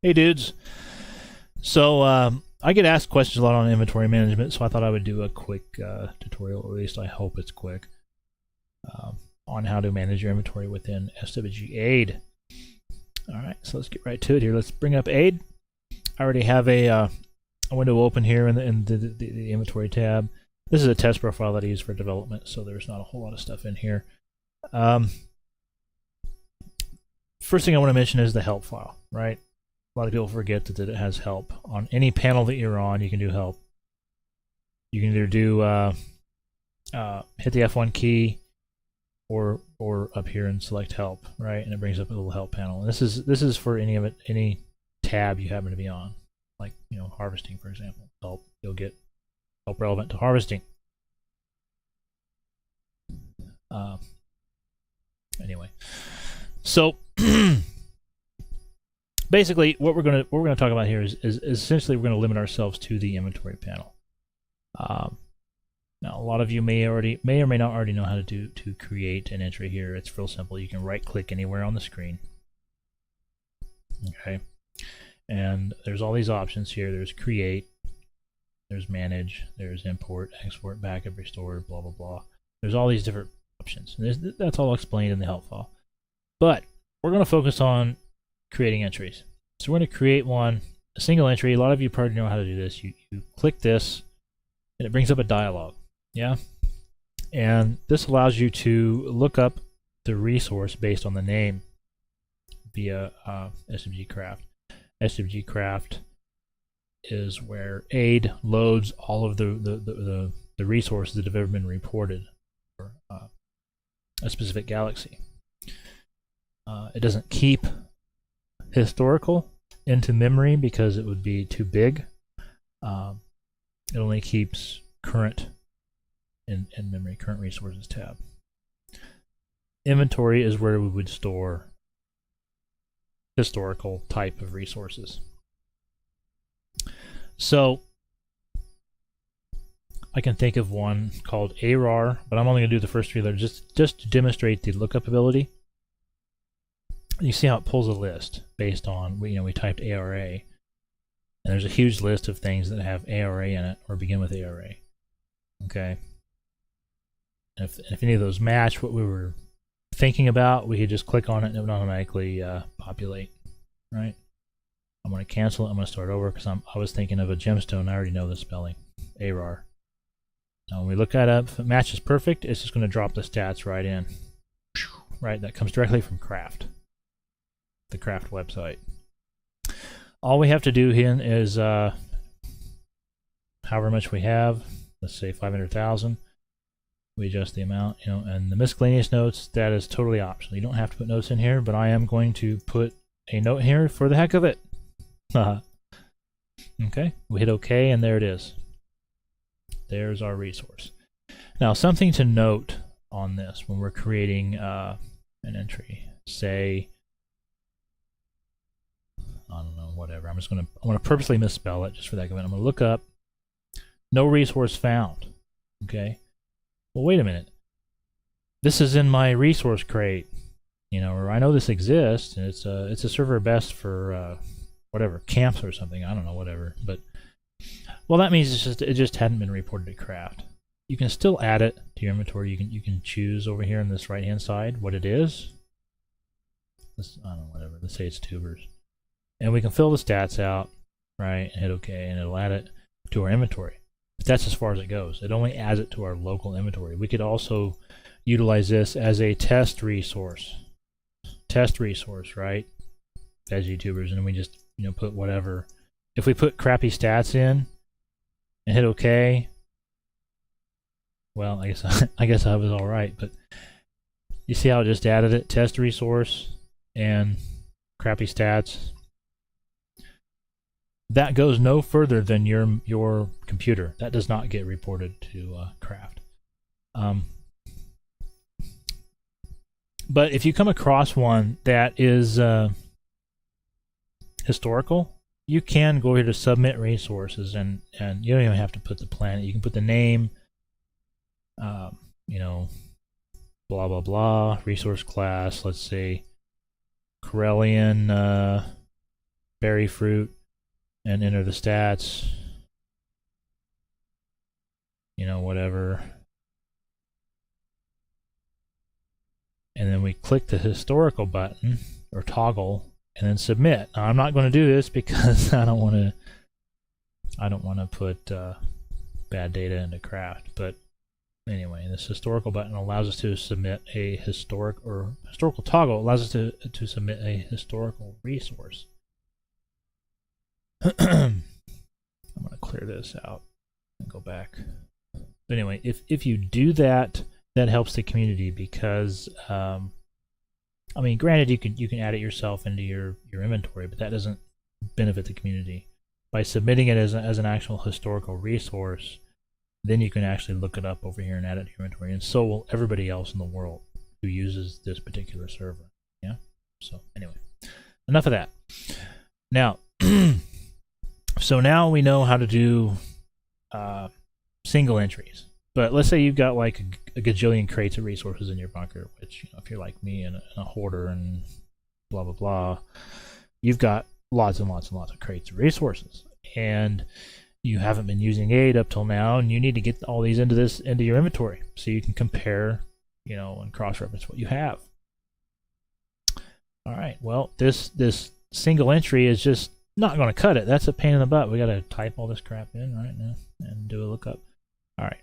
Hey dudes. So I get asked questions a lot on inventory management, so I thought I would do a quick tutorial, or at least I hope it's quick, on how to manage your inventory within SWGAide. Alright, so let's get right to it here. Let's bring up Aide. I already have a window open here in the inventory tab. This is a test profile that I use for development, so there's not a whole lot of stuff in here. First thing I want to mention is the help file, right? A lot of people forget that it has help. On any panel that you're on, you can do help. You can either do hit the F1 key or up here and select help, right? And it brings up a little help panel. And this is for any tab you happen to be on, like harvesting, for example. Help, you'll get help relevant to harvesting. Anyway, so basically, what we're gonna talk about here is essentially we're gonna limit ourselves to the inventory panel. Now, a lot of you may or may not already know how to create an entry here. It's real simple. You can right-click anywhere on the screen. Okay, and there's all these options here. There's create, there's manage, there's import, export, backup, restore, blah blah blah. There's all these different options. And that's all explained in the help file. But we're going to focus on creating entries. So we're going to create a single entry. A lot of you probably know how to do this. You click this, and it brings up a dialog. Yeah, and this allows you to look up the resource based on the name via SWGCraft. SWGCraft is where Aide loads all of the resources that have ever been reported for a specific galaxy. It doesn't keep historical into memory because it would be too big. It only keeps current in memory, current resources tab. Inventory is where we would store historical type of resources. So I can think of one called ARAR, but I'm only going to do the first three letters just to demonstrate the lookup ability. You see how it pulls a list based on, we typed ARA, and there's a huge list of things that have ARA in it or begin with ARA. Okay. And if any of those match what we were thinking about, we could just click on it and it would automatically populate, right? I'm going to cancel it. I'm going to start over because I was thinking of a gemstone. I already know the spelling, ARAR. Now when we look that up, if it matches perfect, it's just going to drop the stats right in. Right, that comes directly from Craft, the Craft website. All we have to do here is however much we have, let's say 500,000. We adjust the amount, and the miscellaneous notes, that is totally optional. You don't have to put notes in here, but I am going to put a note here for the heck of it. Okay, we hit OK, and there it is. There's our resource. Now, something to note on this when we're creating an entry, say, I don't know, whatever. I'm going to purposely misspell it just for that. I'm going to look up no resource found. Okay. Well, wait a minute. This is in my resource crate, or I know this exists, and it's a server best for whatever, camps or something. I don't know, whatever. But well, that means it just hadn't been reported to Craft. You can still add it to your inventory. You can choose over here on this right hand side what it is. I don't know, whatever. Let's say it's tubers, and we can fill the stats out, right? And hit OK, and it'll add it to our inventory. But that's as far as it goes. It only adds it to our local inventory. We could also utilize this as a test resource. Test resource, right? As YouTubers, and we just put whatever. If we put crappy stats in and hit OK, well, I guess I was all right. But you see how it just added it? Test resource and crappy stats. That goes no further than your computer. That does not get reported to Craft. But if you come across one that is historical, you can go here to submit resources, and you don't even have to put the planet. You can put the name, blah blah blah, resource class. Let's say Corellian berry fruit and enter the stats, you know, whatever. And then we click the historical button or toggle and then submit. Now, I'm not going to do this because I don't want to put bad data into craft. But anyway, this historical button allows us to submit a historical toggle allows us to submit a historical resource. I'm going to clear this out and go back. But anyway, if you do that, that helps the community because, I mean, granted, you can add it yourself into your inventory, but that doesn't benefit the community. By submitting it as an actual historical resource, then you can actually look it up over here and add it to your inventory, and so will everybody else in the world who uses this particular server. Yeah. So anyway, enough of that. Now, so now we know how to do single entries. But let's say you've got like a gajillion crates of resources in your bunker, which, you know, if you're like me and a hoarder and blah, blah, blah, you've got lots and lots and lots of crates of resources. And you haven't been using Aid up till now, and you need to get all these into your inventory so you can compare, you know, and cross-reference what you have. All right, well, this single entry is just not going to cut it. That's a pain in the butt. We got to type all this crap in right now and do a lookup. All right.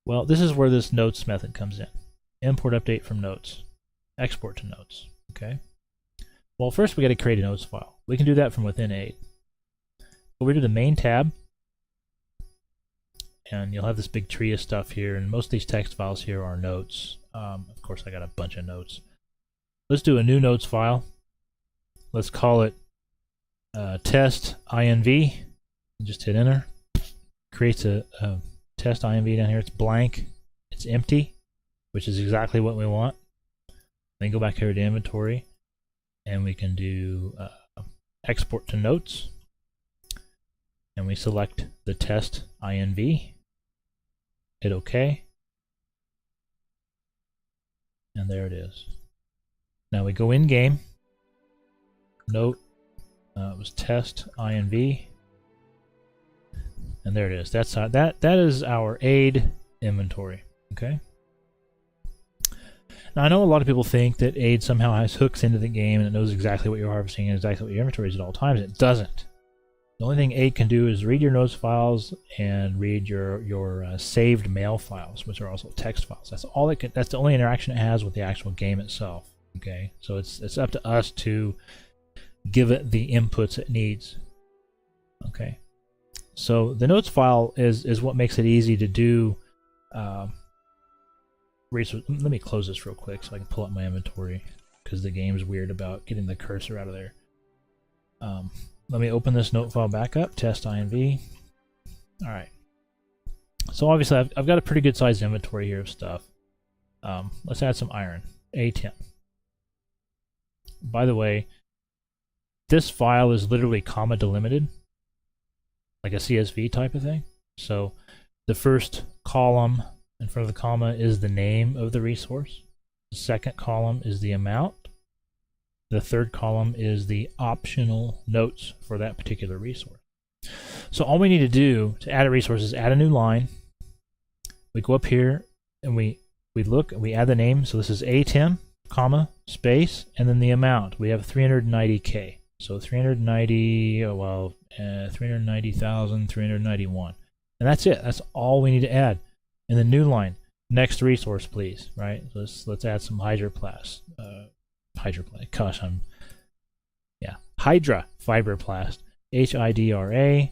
Well, this is where this notes method comes in. Import update from notes. Export to notes. Okay. Well, first we got to create a notes file. We can do that from within Aid. Over to the main tab, and you'll have this big tree of stuff here, and most of these text files here are notes. Of course, I got a bunch of notes. Let's do a new notes file. Let's call it test-inv. Just hit enter. Creates a test INV down here. It's blank. It's empty, which is exactly what we want. Then go back here to inventory, and we can do export to notes. And we select the test INV. Hit OK. And there it is. Now we go in game. Note it was test INV. And there it is. That's that is our Aid inventory. Okay. Now I know a lot of people think that Aid somehow has hooks into the game and it knows exactly what you're harvesting and exactly what your inventory is at all times. It doesn't. The only thing Aid can do is read your notes files and read your saved mail files, which are also text files. That's all it can. That's the only interaction it has with the actual game itself. Okay. So it's up to us to give it the inputs it needs. Okay. So the notes file is what makes it easy to do resource. Let me close this real quick so I can pull up my inventory because the game's weird about getting the cursor out of there. Let me open this note file back up, test INV. All right. So obviously I've got a pretty good sized inventory here of stuff. Let's add some iron, A10. By the way, this file is literally comma delimited, like a CSV type of thing. So the first column in front of the comma is the name of the resource. The second column is the amount. The third column is the optional notes for that particular resource. So all we need to do to add a resource is add a new line. We go up here and we look, we add the name. So this is A10, comma, space, and then the amount. We have 390K. So 390,391. And that's it. That's all we need to add. And the new line, next resource, please. Right? Let's add some hydroplast. Gosh, Hydra fiberplast. HIDRA,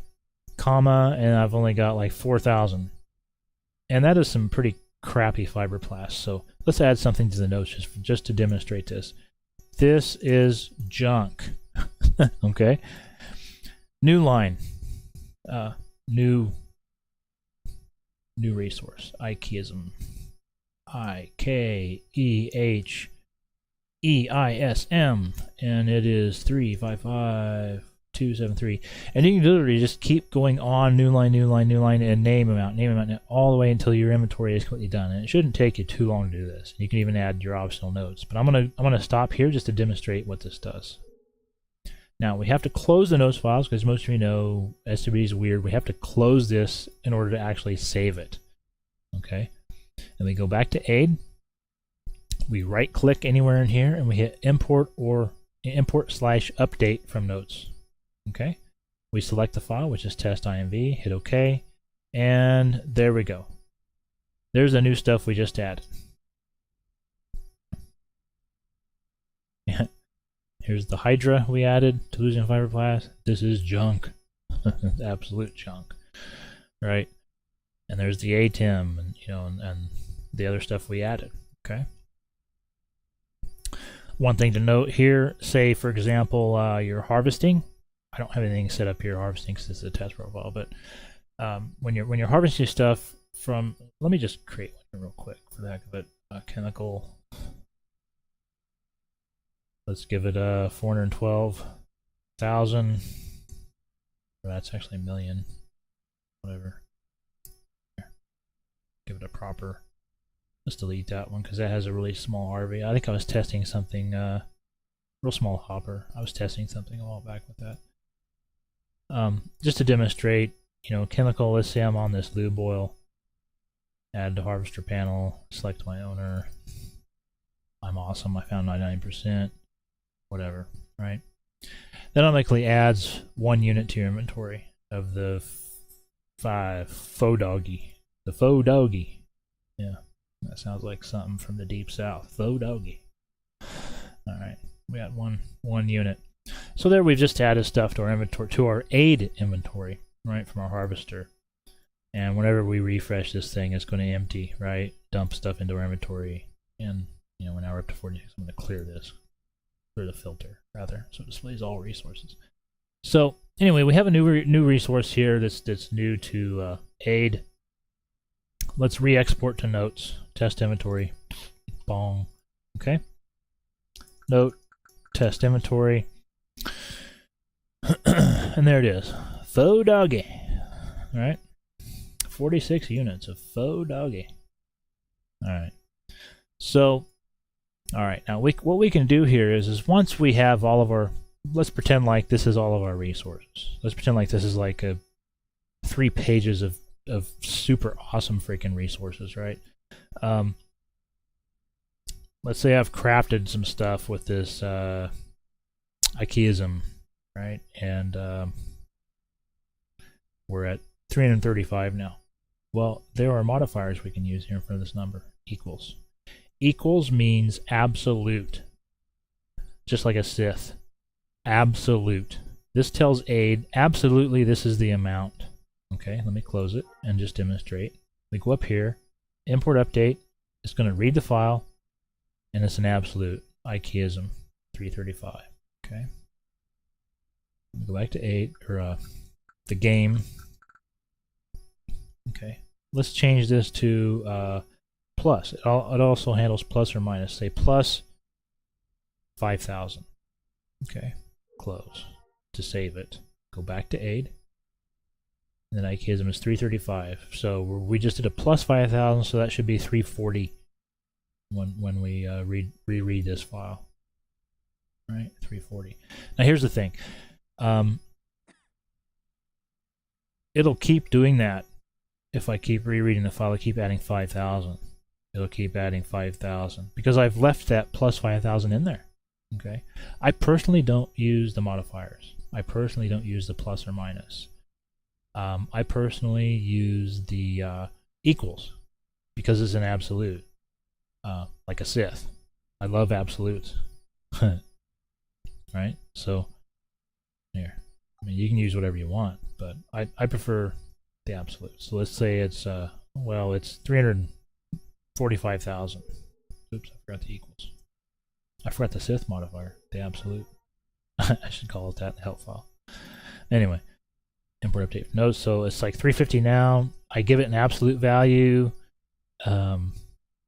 comma, and I've only got like 4,000. And that is some pretty crappy fiberplast. So let's add something to the notes just to demonstrate this. This is junk. Okay. New line. New resource. Ikeism. IKEHEISM, and it is 355,273. And you can literally just keep going on, new line, and name amount, all the way until your inventory is completely done. And it shouldn't take you too long to do this. You can even add your optional notes. But I'm gonna stop here just to demonstrate what this does. Now we have to close the notes files because most of you know SWGAide is weird. We have to close this in order to actually save it. Okay, and we go back to aid. We right click anywhere in here and we hit import or import/update from notes. Okay, we select the file, which is test.inv, hit OK, and there we go. There's the new stuff we just added. Here's the Hydra we added, Toulouse fiberglass. This is junk. Absolute junk. Right? And there's the ATEM and and the other stuff we added. Okay. One thing to note here, say for example, you're harvesting. I don't have anything set up here harvesting because this is a test profile, but when you're harvesting stuff from, let me just create one real quick for the heck of it. Chemical. Let's give it 412,000. That's actually a million. Whatever. Here. Give it a proper. Let's delete that one because that has a really small RV. I think I was testing something, real small hopper. I was testing something a while back with that. Just to demonstrate, chemical. Let's say I'm on this lube oil. Add to harvester panel. Select my owner. I'm awesome. I found 99%. Whatever, right? That automatically adds 1 unit to your inventory of the 5 faux doggy. The faux doggy. Yeah, that sounds like something from the deep south. Faux doggy. All right, we got one unit. So there we've just added stuff to our inventory, to our aid inventory, right, from our harvester. And whenever we refresh this thing, it's going to empty, right? Dump stuff into our inventory. And, we're now up to 46. I'm going to clear this. Clear the filter, rather, so it displays all resources. So, anyway, we have a new resource here that's new to aid. Let's re-export to notes. Test inventory. Bong. Okay. Note. Test inventory. And there it is. Faux doggy. All right. 46 units of faux doggy. All right. So, all right. Now, what we can do here is once we have all of our, let's pretend like this is all of our resources. Let's pretend like this is like 3 pages of super awesome freaking resources, right? Let's say I've crafted some stuff with this IKEAism, right? And we're at 335 now. Well, there are modifiers we can use here in front of this number. Equals. Equals means absolute. Just like a Sith. Absolute. This tells aid, absolutely this is the amount. Okay, let me close it and just demonstrate. We go up here, import update. It's going to read the file, and it's an absolute. IKEAism 335. Okay. Let me go back to 8, or the game. Okay. Let's change this to plus. It also handles plus or minus. Say plus 5,000. Okay. Close. To save it. Go back to aid. And then IKEAism is 335. So we just did a plus 5,000, so that should be 340 when we reread this file. Right? 340. Now here's the thing. It'll keep doing that. If I keep rereading the file, I keep adding 5,000. It'll keep adding 5,000 because I've left that plus 5,000 in there. Okay. I personally don't use the modifiers. I personally don't use the plus or minus. I personally use the equals because it's an absolute, like a Sith. I love absolutes. Right? So here, I mean, you can use whatever you want, but I prefer the absolute. So let's say it's well, it's 345,000. Oops, I forgot the equals. I forgot the Sith modifier, the absolute. I should call it that in the help file. Anyway, import update notes. So it's like 350 now. I give it an absolute value. We'll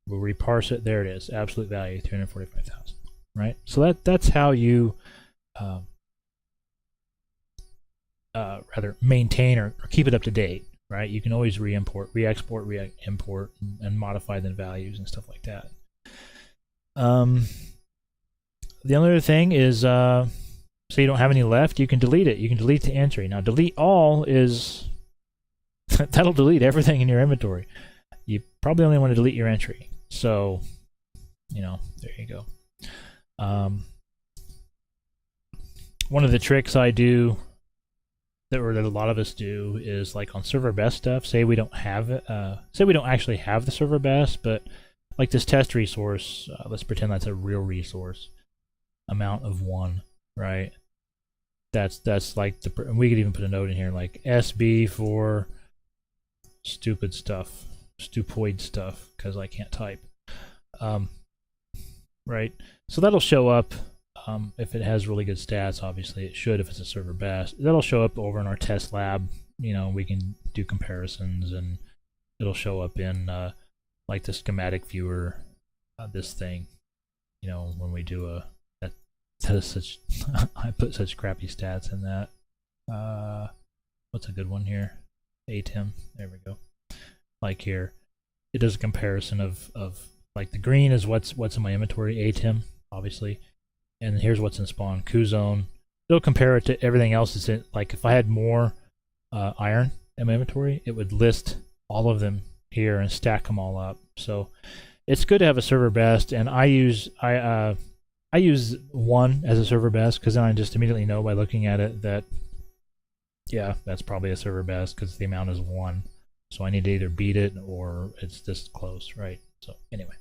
reparse it. There it is. Absolute value 345,000. Right. So that's how you rather maintain or keep it up to date. Right. You can always re-import, re-export, re-import, and modify the values and stuff like that. The other thing is say you don't have any left, you can delete it. You can delete the entry. Now delete all is that'll delete everything in your inventory. You probably only want to delete your entry. So, you know, there you go. One of the tricks I do that a lot of us do is like on server best stuff. Say we don't have it. Say we don't actually have the server best, but like this test resource, let's pretend that's a real resource. Amount of 1, right? That's like the. And we could even put a note in here like SB for stupid stuff, stupoid stuff, because I can't type. Right. So that'll show up. If it has really good stats, obviously it should if it's a server best. That'll show up over in our test lab. You know, we can do comparisons, and it'll show up in like the schematic viewer, this thing. You know, when we do that is such I put such crappy stats in that. What's a good one here? ATEM. There we go. Like here, it does a comparison of like the green is what's in my inventory, ATEM, obviously. And here's what's in spawn, Q-Zone. It'll compare it to everything else that's in. Like if I had more iron in my inventory, it would list all of them here and stack them all up. So it's good to have a server best, and I use 1 as a server best because then I just immediately know by looking at it that yeah, that's probably a server best because the amount is 1. So I need to either beat it or it's this close, right? So anyway.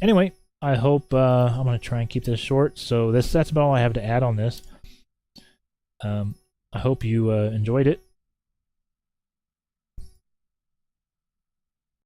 Anyway, I hope I'm going to try and keep this short. So that's about all I have to add on this. I hope you enjoyed it.